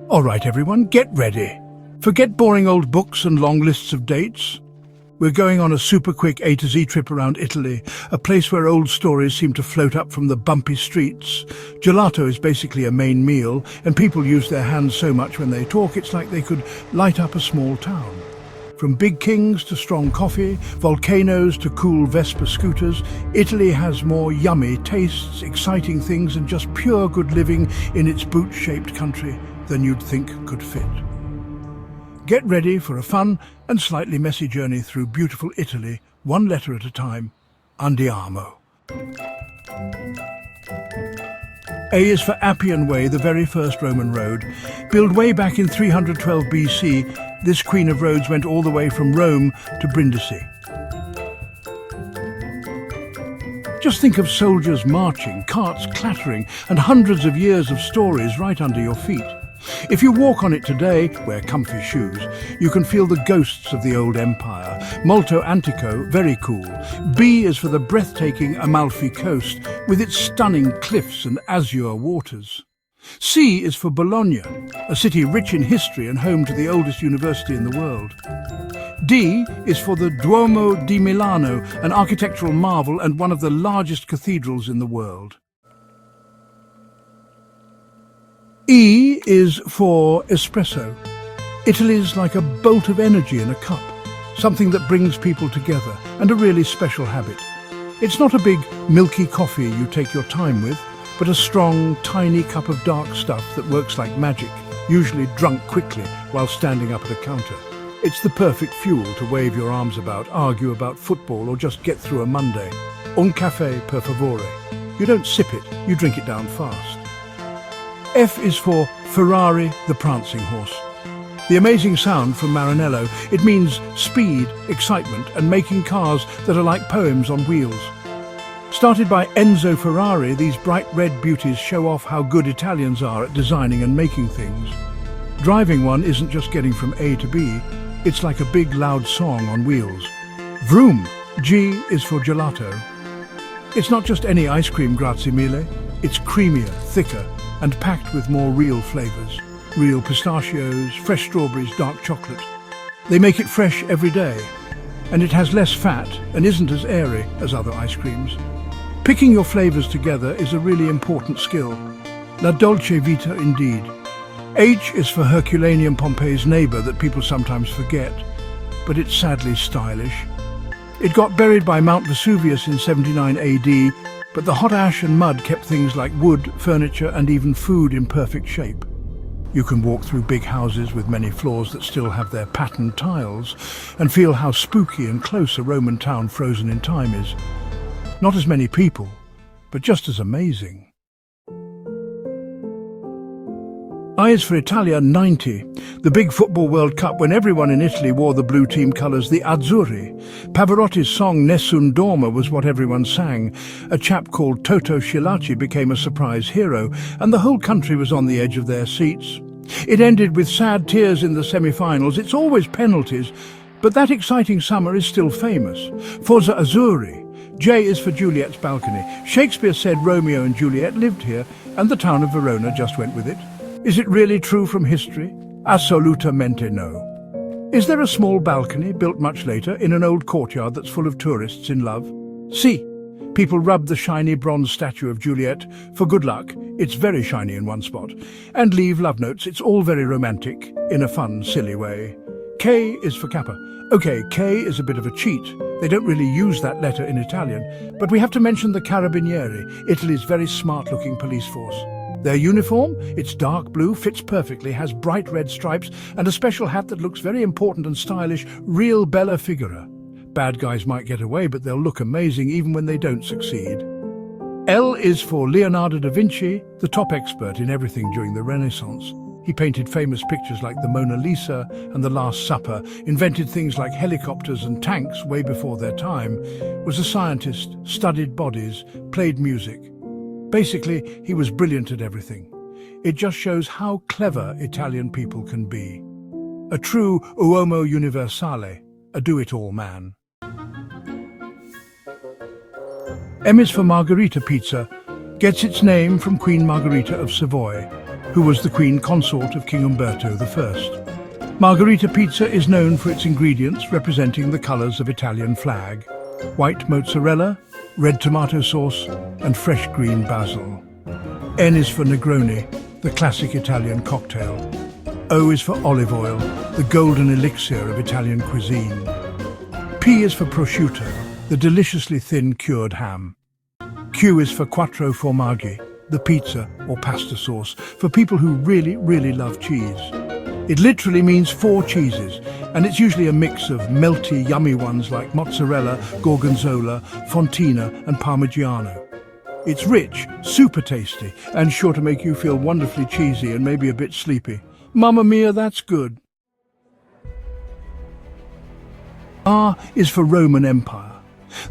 All right, everyone, get ready. Forget boring old books and long lists of dates. We're going on a super quick A to Z trip around Italy, a place where old stories seem to float up from the bumpy streets. Gelato is basically a main meal, and people use their hands so much when they talk it's like they could light up a small town. From big kings to strong coffee, volcanoes to cool Vespa scooters, Italy has more yummy tastes, exciting things, and just pure good living in its boot-shaped country than you'd think could fit. Get ready for a fun and slightly messy journey through beautiful Italy, one letter at a time. Andiamo. A is for Appian Way, the very first Roman road. Built way back in 312 BC, this queen of roads went all the way from Rome to Brindisi. Just think of soldiers marching, carts clattering, and hundreds of years of stories right under your feet. If you walk on it today, wear comfy shoes, you can feel the ghosts of the old empire. Molto antico, very cool. B is for the breathtaking Amalfi Coast, with its stunning cliffs and azure waters. C is for Bologna, a city rich in history and home to the oldest university in the world. D is for the Duomo di Milano, an architectural marvel and one of the largest cathedrals in the world. E is for espresso. Italy's like a bolt of energy in a cup, something that brings people together, and a really special habit. It's not a big, milky coffee you take your time with, but a strong, tiny cup of dark stuff that works like magic, usually drunk quickly while standing up at a counter. It's the perfect fuel to wave your arms about, argue about football, or just get through a Monday. Un caffè per favore. You don't sip it, you drink it down fast. F is for Ferrari, the prancing horse. The amazing sound from Maranello, it means speed, excitement, and making cars that are like poems on wheels. Started by Enzo Ferrari, these bright red beauties show off how good Italians are at designing and making things. Driving one isn't just getting from A to B, it's like a big loud song on wheels. Vroom! G is for gelato. It's not just any ice cream, grazie mille. It's creamier, thicker, and packed with more real flavours. Real pistachios, fresh strawberries, dark chocolate. They make it fresh every day, and it has less fat and isn't as airy as other ice creams. Picking your flavours together is a really important skill. La dolce vita indeed. H is for Herculaneum Pompeii's neighbour that people sometimes forget, but it's sadly stylish. It got buried by Mount Vesuvius in 79 AD, but the hot ash and mud kept things like wood, furniture and even food in perfect shape. You can walk through big houses with many floors that still have their patterned tiles and feel how spooky and close a Roman town frozen in time is. Not as many people, but just as amazing. I is for Italia 90, the big football World Cup when everyone in Italy wore the blue team colours, the azzurri. Pavarotti's song Nessun Dorma was what everyone sang. A chap called Toto Schillaci became a surprise hero, and the whole country was on the edge of their seats. It ended with sad tears in the semi-finals. It's always penalties, but that exciting summer is still famous. Forza Azzurri. J is for Juliet's balcony. Shakespeare said Romeo and Juliet lived here, and the town of Verona just went with it. Is it really true from history? Assolutamente no. Is there a small balcony, built much later, in an old courtyard that's full of tourists in love? C. People rub the shiny bronze statue of Juliet for good luck, it's very shiny in one spot, and leave love notes. It's all very romantic, in a fun, silly way. K is for Kappa. Okay, K is a bit of a cheat. They don't really use that letter in Italian, but we have to mention the Carabinieri, Italy's very smart-looking police force. Their uniform, it's dark blue, fits perfectly, has bright red stripes, and a special hat that looks very important and stylish, real bella figura. Bad guys might get away, but they'll look amazing even when they don't succeed. L is for Leonardo da Vinci, the top expert in everything during the Renaissance. He painted famous pictures like the Mona Lisa and the Last Supper, invented things like helicopters and tanks way before their time, was a scientist, studied bodies, played music. Basically, he was brilliant at everything. It just shows how clever Italian people can be. A true uomo universale, a do-it-all man. M is for Margherita pizza, gets its name from Queen Margherita of Savoy. who was the Queen Consort of King Umberto I. Margherita pizza is known for its ingredients representing the colours of Italian flag: white mozzarella, red tomato sauce and fresh green basil. N is for Negroni, the classic Italian cocktail. O is for olive oil, the golden elixir of Italian cuisine. P is for prosciutto, the deliciously thin cured ham. Q is for quattro formaggi, the pizza or pasta sauce for people who really love cheese. It literally means 4 cheeses, and it's usually a mix of melty, yummy ones like mozzarella, gorgonzola, fontina and parmigiano. It's rich, super tasty, and sure to make you feel wonderfully cheesy and maybe a bit sleepy. Mamma mia, that's good. R is for Roman Empire,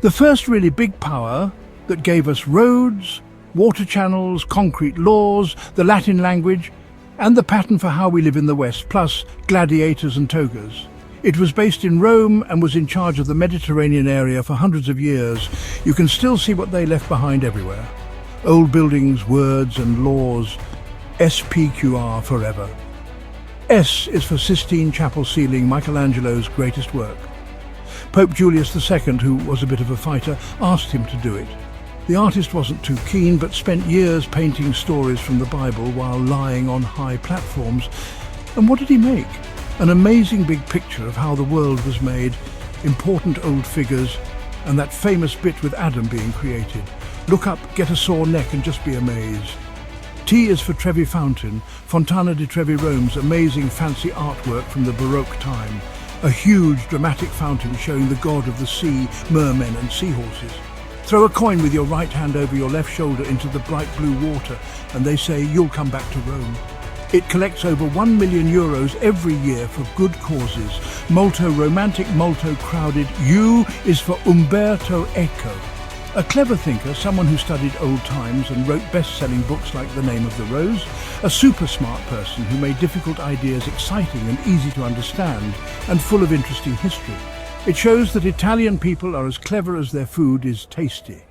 the first really big power that gave us roads, water channels, concrete laws, the Latin language, and the pattern for how we live in the West, plus gladiators and togas. It was based in Rome and was in charge of the Mediterranean area for hundreds of years. You can still see what they left behind everywhere. Old buildings, words and laws. SPQR forever. S is for Sistine Chapel ceiling, Michelangelo's greatest work. Pope Julius II, who was a bit of a fighter, asked him to do it. The artist wasn't too keen, but spent years painting stories from the Bible while lying on high platforms. And what did he make? An amazing big picture of how the world was made, important old figures, and that famous bit with Adam being created. Look up, get a sore neck and just be amazed. T is for Trevi Fountain, Fontana di Trevi, Rome's amazing fancy artwork from the Baroque time. A huge dramatic fountain showing the god of the sea, mermen and seahorses. Throw a coin with your right hand over your left shoulder into the bright blue water and they say you'll come back to Rome. It collects over €1 million every year for good causes. Molto romantic, molto crowded. U is for Umberto Eco. A clever thinker, someone who studied old times and wrote best-selling books like The Name of the Rose. A super smart person who made difficult ideas exciting and easy to understand and full of interesting history. It shows that Italian people are as clever as their food is tasty.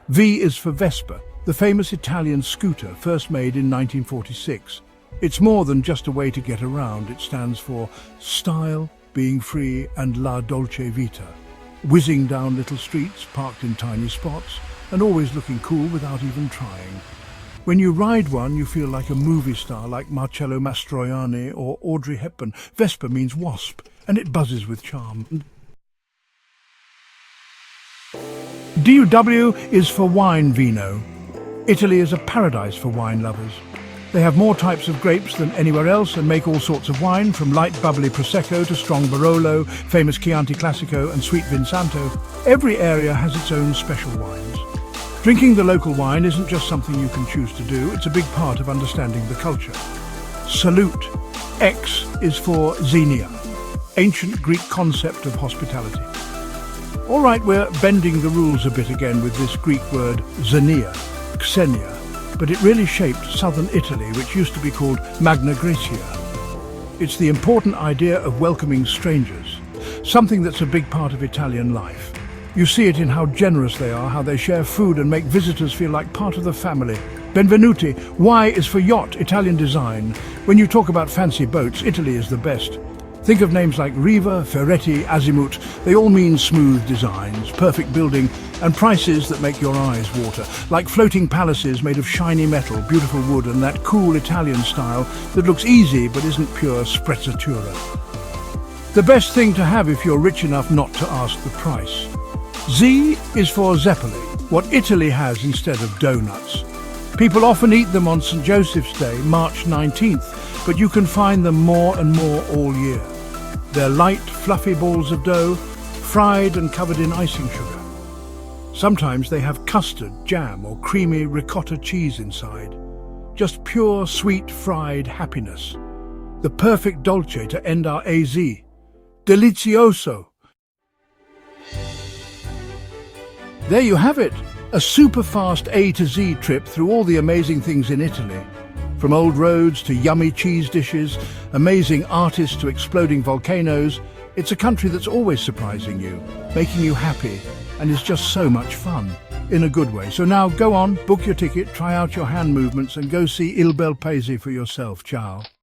V is for Vespa, the famous Italian scooter first made in 1946. It's more than just a way to get around. It stands for style, being free and la dolce vita. Whizzing down little streets, parked in tiny spots, and always looking cool without even trying. When you ride one, you feel like a movie star like Marcello Mastroianni or Audrey Hepburn. Vespa means wasp, and it buzzes with charm. DW is for wine vino. Italy is a paradise for wine lovers. They have more types of grapes than anywhere else and make all sorts of wine, from light bubbly Prosecco to strong Barolo, famous Chianti Classico and sweet Vinsanto. Every area has its own special wines. Drinking the local wine isn't just something you can choose to do, it's a big part of understanding the culture. Salute. X is for Xenia, ancient Greek concept of hospitality. All right, we're bending the rules a bit again with this Greek word xenia, xenia, but it really shaped southern Italy, which used to be called Magna Graecia. It's the important idea of welcoming strangers, something that's a big part of Italian life. You see it in how generous they are, how they share food and make visitors feel like part of the family. Benvenuti. Y is for yacht, Italian design. When you talk about fancy boats, Italy is the best. Think of names like Riva, Ferretti, Azimut. They all mean smooth designs, perfect building, and prices that make your eyes water. Like floating palaces made of shiny metal, beautiful wood, and that cool Italian style that looks easy but isn't pure sprezzatura. The best thing to have if you're rich enough not to ask the price. Z is for Zeppoli, what Italy has instead of donuts. People often eat them on St. Joseph's Day, March 19th, but you can find them more and more all year. They're light, fluffy balls of dough, fried and covered in icing sugar. Sometimes they have custard, jam or creamy ricotta cheese inside. Just pure, sweet, fried happiness. The perfect dolce to end our AZ. Delizioso! There you have it, a super fast A to Z trip through all the amazing things in Italy. From old roads to yummy cheese dishes, amazing artists to exploding volcanoes, it's a country that's always surprising you, making you happy, and is just so much fun. in a good way. So now go on, book your ticket, try out your hand movements and go see Il Bel Paese for yourself. Ciao.